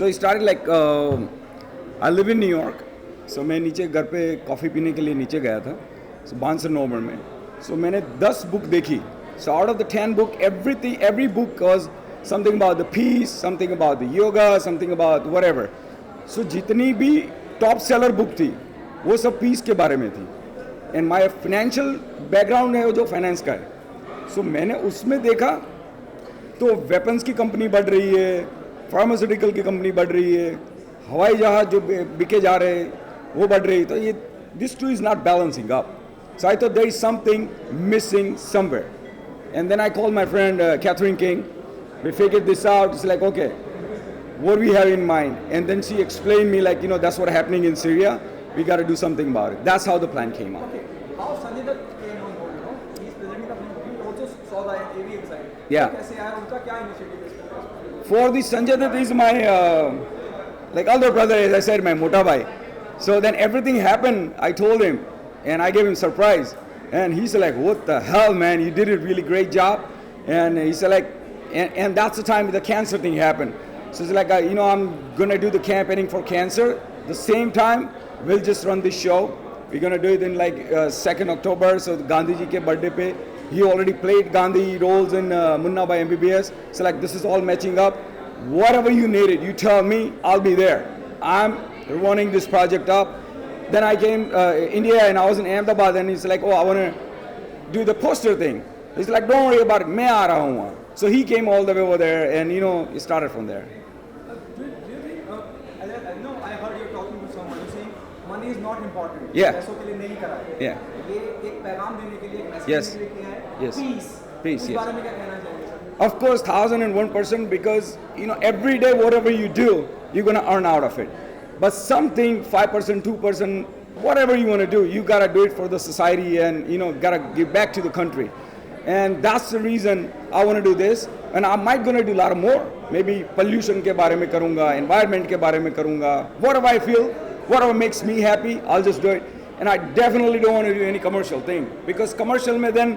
So I started like I live in New York. So मैं नीचे घर पे कॉफ़ी पीने के लिए नीचे गया था. So Barnes and Noble में. So मैंने 10 बुक देखी. So out of the 10 book, every book was something about the peace, something about the yoga, something about whatever. So जितनी भी टॉप सेलर बुक थी वो सब पीस के बारे में थी. एंड माय फाइनेंशियल बैकग्राउंड है वो जो फाइनेंस का है. सो मैंने उसमें देखा तो वेपन्स की कंपनी बढ़ रही है, फार्मास्यूटिकल की कंपनी बढ़ रही है, हवाई जहाज जो बिके जा रहे हैं वो बढ़ रही है. तो ये this too is not balancing up. So I thought there is something missing somewhere. And then I call my friend Catherine King. We figured this out. It's like okay, what we have in mind. And then she explained me like, that's what's happening in Syria. We got to do something about it. That's how the plan came out. Okay. How Sanjay Dutt came on board, he's presenting the film. He also saw the AVM side. Yeah. कैसे आया, उनका क्या initiative है? For the Sanjay Dutt is my like elder brother, as I said, my mota bhai. So then everything happened. I told him, and I gave him surprise. And he's like, "What the hell, man? You did a really great job." And he said like, and that's the time the cancer thing happened. So it's like, I'm going to do the campaigning for cancer. The same time, we'll just run this show. We're going to do it in like 2nd October. So Gandhi ji ke birthday pe. He already played Gandhi roles in Munna by MBBS. So like, this is all matching up. Whatever you need it, you tell me, I'll be there. I'm running this project up. Then I came India and I was in Ahmedabad and he's like, I want to do the poster thing. He's like, don't worry about it. मैं आ रहा हूँ. So he came all the way over there and it started from there. Do you think, I know I heard you talking to someone, you're saying money is not important. Yeah. पैसों के लिए नहीं करा है. Yeah. ये एक पैगाम देने के लिए, एक मैसेज Yes. देने के लिए किया है. Yes. Peace. Peace, इस yes. बारे में क्या कहना चाहेंगे sir? Of course, 1001% because every day whatever you do, you're gonna earn out of it. But something 5%, 2%, whatever you want to do, you gotta do it for the society and gotta give back to the country. And that's the reason I want to do this. And I might gonna do a lot more. Maybe pollution के बारे में करूँगा, environment के बारे में करूँगा. Whatever I feel, whatever makes me happy, I'll just do it. And I definitely don't want to do any commercial thing because commercial में then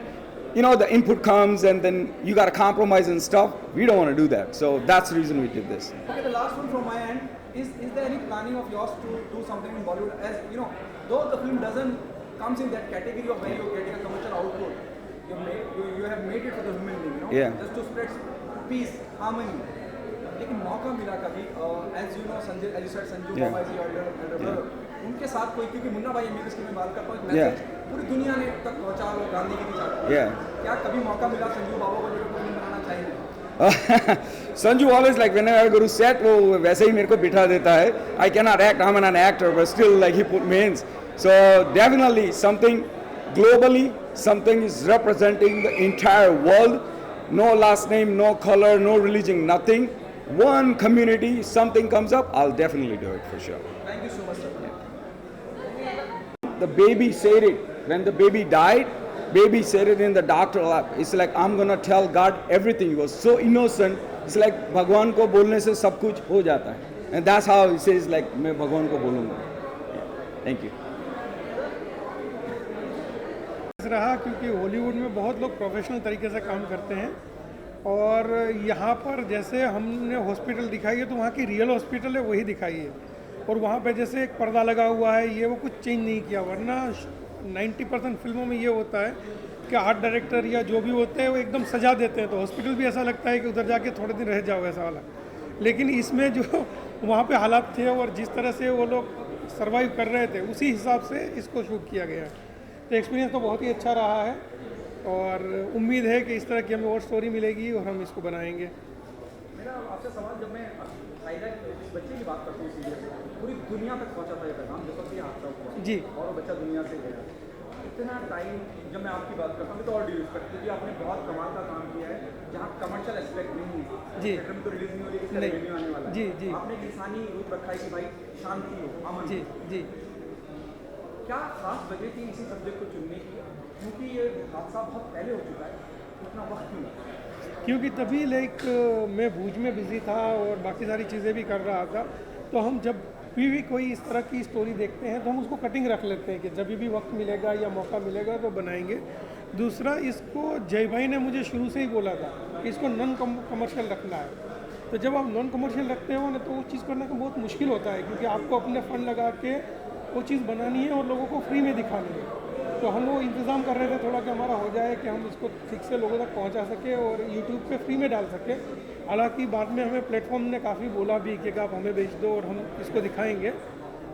the input comes and then you got to compromise and stuff. We don't want to do that. So that's the reason we did this. Okay, the last one from my end is there any planning of yours to do something in Bollywood? As though the film doesn't comes in that category of where you're getting a commercial output, you have made it for the human being, Yeah. just to spread peace, harmony. लेकिन मौका मिला कभी, as you know, Sanjay, as you said, Sanju Yeah. बाबा जी और your elder brother, उनके साथ कोई, क्योंकि मुन्ना भाई एमबीबीएस की मैं बात करता हूँ, Yeah. मैसेज पूरी दुनिया ने तक पहुँचा और गांधी की भी चाहता Yeah. क्या कभी मौका मिला संजू बाबा को लेकर फिल्म बनाना चाहिए? Sanju always like whenever I go to set, वो वैसे ही मेरे को बिठा देता है. I cannot act. I'm an actor, but still like he put me in. So definitely something globally, something is representing the entire world. No last name, no color, no religion, nothing. One community, something comes up, I'll definitely do it for sure. Thank you so much, sir. The baby said it. When the baby died, baby said it in the doctor lab. It's like, I'm gonna tell God everything. He was so innocent. It's like भगवान को बोलने से सब कुछ हो जाता है. And that's how he says like, मैं भगवान को बोलूँगा. Thank you. रहा क्योंकि हॉलीवुड में बहुत लोग प्रोफेशनल तरीके से काम करते हैं और यहाँ पर जैसे हमने हॉस्पिटल दिखाई है तो वहाँ की रियल हॉस्पिटल है वही दिखाई है और वहाँ पे जैसे एक पर्दा लगा हुआ है ये वो कुछ चेंज नहीं किया. वरना 90% फिल्मों में ये होता है कि आर्ट डायरेक्टर या जो भी होते हैं वो एकदम सजा देते हैं तो हॉस्पिटल भी ऐसा लगता है कि उधर जाके थोड़े दिन रह जाओ ऐसा वाला. लेकिन इसमें जो वहाँ पे हालात थे और जिस तरह से वो लोग सर्वाइव कर रहे थे उसी हिसाब से इसको शूट किया गया है. तो एक्सपीरियंस तो बहुत ही अच्छा रहा है और उम्मीद है कि इस तरह की हमें और स्टोरी मिलेगी और हम इसको बनाएंगे. मेरा आपसे सवाल, जब मैं हाईलाइट इस बच्चे की बात करता हूँ सीरियस, पूरी दुनिया तक पहुँचा था ये पैगाम जब तक ये हादसा हुआ जी. और वो बच्चा दुनिया से गया. इतना टाइम, जब मैं आपकी बात करता हूँ तो और ड्यू रिस्पेक्ट, क्योंकि आपने बहुत कमाल का काम किया है जहाँ कमर्शियल एस्पेक्ट नहीं है. जी. थिएटर में तो रिलीज नहीं हो रही, इसका नहीं. रेवेन्यू आने वाला है. जी, जी. आपने एक इंसानी रूप रखा है कि भाई शांति हो, अमन. जी जी. क्या खास वजह थी इसी सब्जेक्ट को चुनने की, क्योंकि ये हादसा बहुत पहले हो चुका है, इतना वक्त क्यों लगा? क्योंकि तभी मैं भूज में बिज़ी था और बाकी सारी चीज़ें भी कर रहा था तो हम जब भी कोई इस तरह की स्टोरी देखते हैं तो हम उसको कटिंग रख लेते हैं कि जब भी वक्त मिलेगा या मौका मिलेगा तो बनाएंगे. दूसरा, इसको जय भाई ने मुझे शुरू से ही बोला था कि इसको नॉन कमर्शियल रखना है तो जब आप नॉन कमर्शियल रखते हो ना तो वो चीज़ करने का बहुत मुश्किल होता है, क्योंकि आपको अपने फंड लगा के वो चीज़ बनानी है और लोगों को फ्री में दिखानी है। तो हम वो इंतज़ाम कर रहे थे थोड़ा कि हमारा हो जाए कि हम इसको ठीक से लोगों तक पहुंचा सके और यूट्यूब पे फ्री में डाल सके। हालांकि बाद में हमें प्लेटफॉर्म ने काफ़ी बोला भी कि आप हमें बेच दो और हम इसको दिखाएंगे,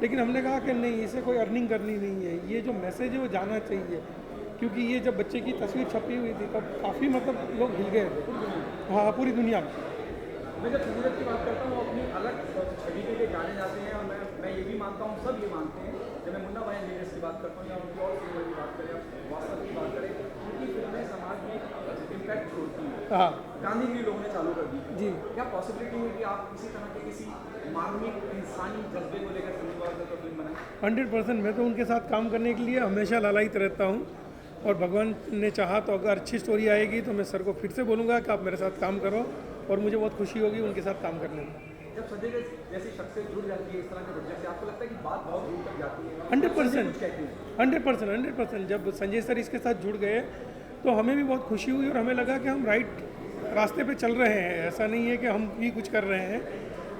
लेकिन हमने कहा कि नहीं, इसे कोई अर्निंग करनी नहीं है, ये जो मैसेज है वो जाना चाहिए। क्योंकि ये जब बच्चे की तस्वीर छपी हुई थी तब काफ़ी मतलब लोग हिल गए थे, हाँ, पूरी दुनिया में। मैं जब संजय दत्त की बात करता हूँ वो अपनी अलग छवि के लिए जाने जाते हैं, और मैं ये भी मानता हूँ, सब ये मानते हैं। जब मैं मुन्ना भाई लीडर्स की बात करता हूँ या उनकी और फिल्मों की बात करें या वास्तव की बात करें, उनकी फिल्में समाज में इम्पैक्ट छोड़ती हैं। हाँ गांधीगिरी लोगों ने चालू कर दी जी। क्या पॉसिबिलिटी है कि आप इसी तरह के किसी मानविक इंसानी जज्बे को लेकर फिल्म बनाएं? 100%। मैं तो उनके साथ काम करने के लिए हमेशा लालायित रहता हूँ, और भगवान ने चाहा तो अगर अच्छी स्टोरी आएगी तो मैं सर को फिर से बोलूँगा कि आप मेरे साथ काम करो, और मुझे बहुत खुशी होगी उनके साथ काम करने में। जब संजय दत्त जैसी शख्सियत जुड़ जाती है इस तरह के प्रोजेक्ट से, आपको लगता है कि बात बहुत दूर तक जाती है? 100%। जब संजय सर इसके साथ जुड़ गए तो हमें भी बहुत खुशी हुई और हमें लगा कि हम राइट रास्ते पे चल रहे हैं। ऐसा नहीं है कि हम भी कुछ कर रहे हैं,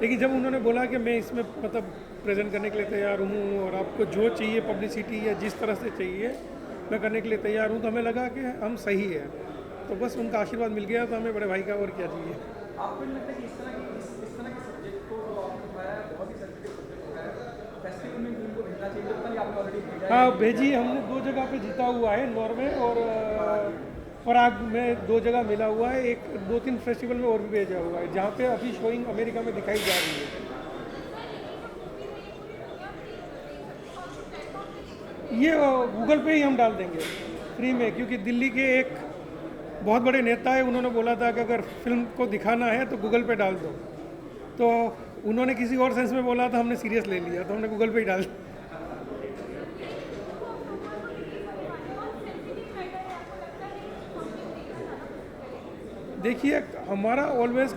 लेकिन जब उन्होंने बोला कि मैं इसमें मतलब प्रेजेंट करने के लिए तैयार हूँ और आपको जो चाहिए पब्लिसिटी या जिस तरह से चाहिए मैं करने के लिए तैयार हूँ, तो हमें लगा कि हम सही है। तो बस उनका आशीर्वाद मिल गया तो हमें बड़े भाई का और क्या चाहिए। आपको नहीं लगता कि इस तरह के सब्जेक्ट को जो आपने उठाया है, बहुत ही सेंसिटिव सब्जेक्ट उठाया है, फेस्टिवल में फिल्म को भेजना चाहिए? तो आपने ऑलरेडी भेजा है? हाँ भेजी, हमने 2 जगह पे जीता हुआ है, नॉर्वे और पराग में 2 जगह मिला हुआ है। एक 2-3 फेस्टिवल में और भी भेजा हुआ है, जहाँ पे अभी शोइंग अमेरिका में दिखाई जा रही है। ये गूगल पे ही हम डाल देंगे फ्री में, क्योंकि दिल्ली के एक बहुत बड़े नेता है, उन्होंने बोला था कि अगर फिल्म को दिखाना है तो गूगल पे डाल दो। तो उन्होंने किसी और सेंस में बोला था, हमने सीरियस ले लिया, तो हमने गूगल पे ही डाल दिया। देखिए हमारा ऑलवेज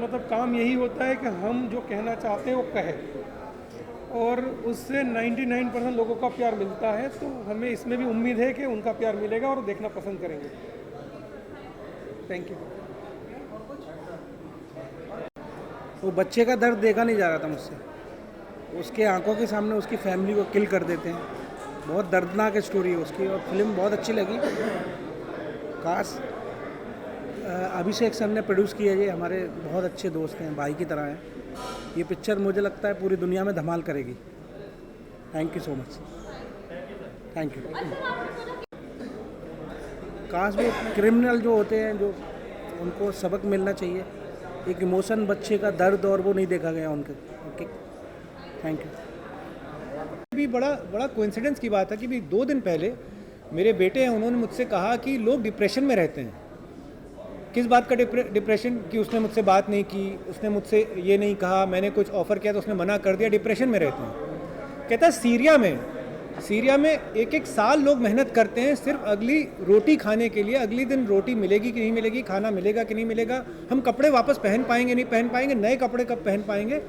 मतलब काम यही होता है कि हम जो कहना चाहते हैं वो कहें, और उससे 99% लोगों का प्यार मिलता है। तो हमें इसमें भी उम्मीद है कि उनका प्यार मिलेगा और देखना पसंद करेंगे। Thank you. वो बच्चे का दर्द देखा नहीं जा रहा था मुझसे, उसके आंखों के सामने उसकी फैमिली को किल कर देते हैं। बहुत दर्दनाक स्टोरी है उसकी, और फिल्म बहुत अच्छी लगी। काश अभिषेक सर ने प्रोड्यूस किया, ये हमारे बहुत अच्छे दोस्त हैं, भाई की तरह हैं। ये पिक्चर मुझे लगता है पूरी दुनिया में धमाल करेगी। Thank you so much. Thank you. काश वो क्रिमिनल जो होते हैं, जो उनको सबक मिलना चाहिए। एक इमोशन, बच्चे का दर्द, और वो नहीं देखा गया उनके। Okay, thank you. भी बड़ा कोइंसिडेंस की बात है कि भी 2 दिन पहले मेरे बेटे हैं, उन्होंने मुझसे कहा कि लोग डिप्रेशन में रहते हैं। किस बात का डिप्रेशन? कि उसने मुझसे बात नहीं की, उसने मुझसे ये नहीं कहा, मैंने कुछ ऑफ़र किया तो उसने मना कर दिया, डिप्रेशन में रहते हैं। कहता है सीरिया में 1-1 साल लोग मेहनत करते हैं सिर्फ अगली रोटी खाने के लिए। अगली दिन रोटी मिलेगी कि नहीं मिलेगी, खाना मिलेगा कि नहीं मिलेगा, हम कपड़े वापस पहन पाएंगे नहीं पहन पाएंगे, नए कपड़े कब पहन पाएंगे।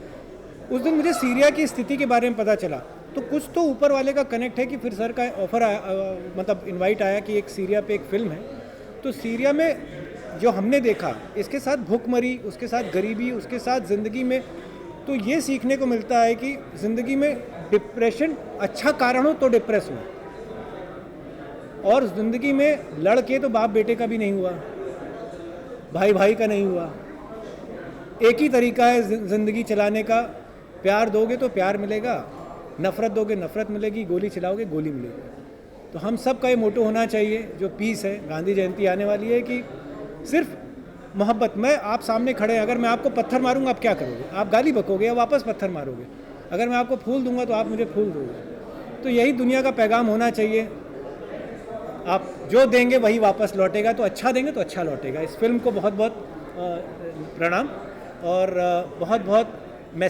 उस दिन मुझे सीरिया की स्थिति के बारे में पता चला। तो कुछ तो ऊपर वाले का कनेक्ट है कि फिर सर का ऑफ़र आया, मतलब इन्वाइट आया कि एक सीरिया पे एक फ़िल्म है। तो सीरिया में जो हमने देखा, इसके साथ भूखमरी, उसके साथ गरीबी, उसके साथ ज़िंदगी में, तो ये सीखने को मिलता है कि ज़िंदगी में डिप्रेशन अच्छा कारण हो तो डिप्रेस हो, और ज़िंदगी में लड़के तो बाप बेटे का भी नहीं हुआ, भाई भाई का नहीं हुआ। एक ही तरीका है ज़िंदगी चलाने का, प्यार दोगे तो प्यार मिलेगा, नफ़रत दोगे नफ़रत मिलेगी, गोली चलाओगे गोली मिलेगी। तो हम सब का ये मोटो होना चाहिए, जो पीस है। गांधी जयंती आने वाली है, कि सिर्फ मोहब्बत। मैं आप सामने खड़े हैं, अगर मैं आपको पत्थर मारूंगा आप क्या करोगे? आप गाली बकोगे या वापस पत्थर मारोगे? अगर मैं आपको फूल दूंगा तो आप मुझे फूल दोगे। तो यही दुनिया का पैगाम होना चाहिए। आप जो देंगे वही वापस लौटेगा, तो अच्छा देंगे तो अच्छा लौटेगा। इस फिल्म को बहुत बहुत प्रणाम, और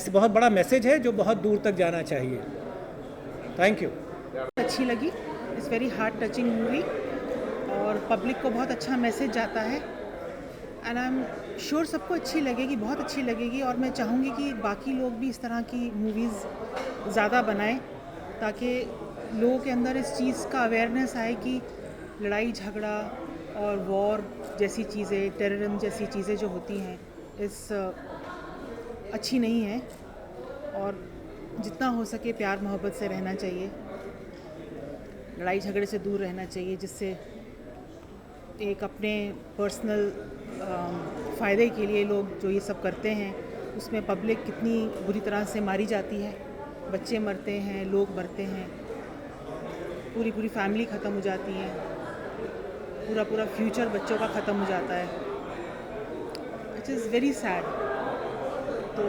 बहुत बड़ा मैसेज है जो बहुत दूर तक जाना चाहिए। Thank you. अच्छी लगी, it's very heart touching movie, और पब्लिक को बहुत अच्छा मैसेज जाता है। एंड आई एम श्योर सबको अच्छी लगेगी, बहुत अच्छी लगेगी। और मैं चाहूँगी कि बाकी लोग भी इस तरह की मूवीज़ ज़्यादा बनाएं, ताकि लोगों के अंदर इस चीज़ का अवेयरनेस आए कि लड़ाई झगड़ा और वॉर जैसी चीज़ें, टेररिज्म जैसी चीज़ें जो होती हैं, इस अच्छी नहीं है और जितना हो सके प्यार मोहब्बत से रहना चाहिए, लड़ाई झगड़े से दूर रहना चाहिए, जिससे एक अपने पर्सनल फ़ायदे के लिए लोग जो ये सब करते हैं उसमें पब्लिक कितनी बुरी तरह से मारी जाती है, बच्चे मरते हैं, लोग मरते हैं, पूरी पूरी फैमिली ख़त्म हो जाती है, पूरा पूरा फ्यूचर बच्चों का ख़त्म हो जाता है। It is very sad. तो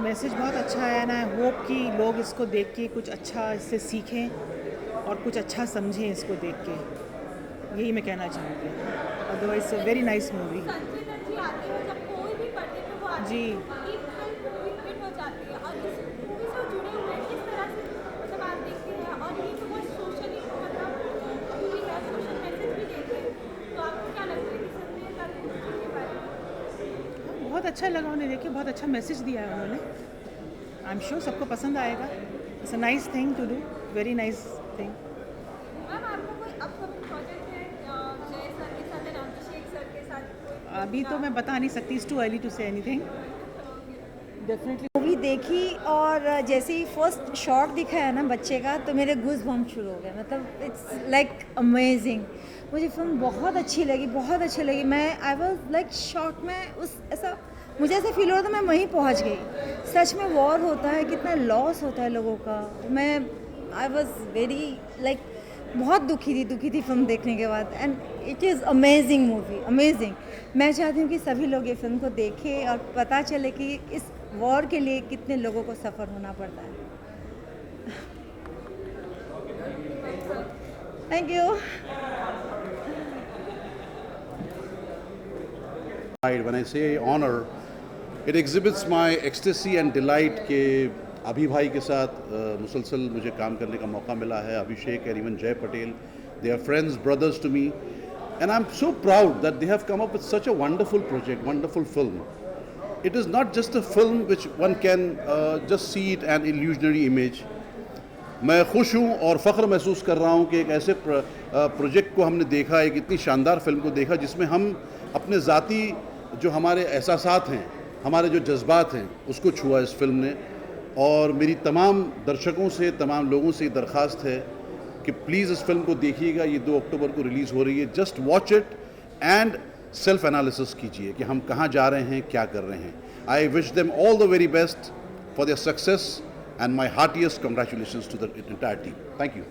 मैसेज बहुत अच्छा है एंड आई होप कि लोग इसको देख के कुछ अच्छा इससे सीखें और कुछ अच्छा समझें इसको देख के, यही मैं कहना चाहूँगी। Otherwise very nice movie. Sanjay Dutt ji आते हैं जब कोई भी पर्दे पे वो आते जी। हैं तो एक फिल्म हिट हो जाती है और इस मूवी से जुड़े हुए हैं किस तरह से मतलब आप देखते हैं और ये तो बहुत सोशली मतलब मूवी है, सोशल मैसेज भी देते हैं, तो आपको क्या लगता है कि संजय दत्त जी के बारे में? बहुत अच्छा लगा उन्हें देख के, बहुत अच्छा मैसेज दिया है उन्होंने। आई एम श्योर सबको पसंद आएगा। It's a nice thing to do, very nice thing. Ma'am आपका कोई अपकमिंग प्रोजेक्ट है जय सर के साथ या अभिषेक सर के साथ कोई? अभी तो मैं बता नहीं सकती, it's too early to say anything. Definitely movie देखी और जैसे ही फर्स्ट शॉट दिखा है ना बच्चे का तो मेरे गूज बम्प शुरू हो गए, मतलब इट्स लाइक अमेजिंग। मुझे फिल्म बहुत अच्छी लगी, बहुत अच्छी लगी। मैं आई वाज लाइक शॉक में, उस ऐसा मुझे ऐसा फील हो रहा था मैं वहीं पहुंच गई। सच में वॉर होता है, कितना लॉस होता है लोगों का। मैं आई वाज वेरी लाइक बहुत दुखी थी फिल्म देखने के बाद and it is amazing movie, amazing. मैं चाहती हूँ कि सभी लोग ये फिल्म को देखें और पता चले कि इस वॉर के लिए कितने लोगों को सफ़र होना पड़ता है। Thank you. When I say honor, it exhibits my ecstasy and delight कि अभी भाई के साथ मुसलसल मुझे काम करने का मौका मिला है। अभिषेक and even Jay Patel, they are friends, brothers to me, and I'm so proud that they have come up with such a wonderful project, wonderful film. It is not just a film which one can just see it an illusionary image. मैं खुश हूँ और फ़ख्र महसूस कर रहा हूँ कि एक ऐसे प्रोजेक्ट को हमने देखा, एक इतनी शानदार फिल्म को देखा जिसमें हम अपने ज़ाती जो हमारे एहसासात हैं, हमारे जो जज्बात हैं, उसको छुआ इस फिल्म ने। और मेरी तमाम दर्शकों से, तमाम लोगों से दरख्वास्त है कि प्लीज़ इस फिल्म को देखिएगा। ये 2 अक्टूबर को रिलीज़ हो रही है। Just watch it and self analysis कीजिए कि हम कहाँ जा रहे हैं, क्या कर रहे हैं। I wish them all the very best for their success and my heartiest congratulations to the entire team. Thank you.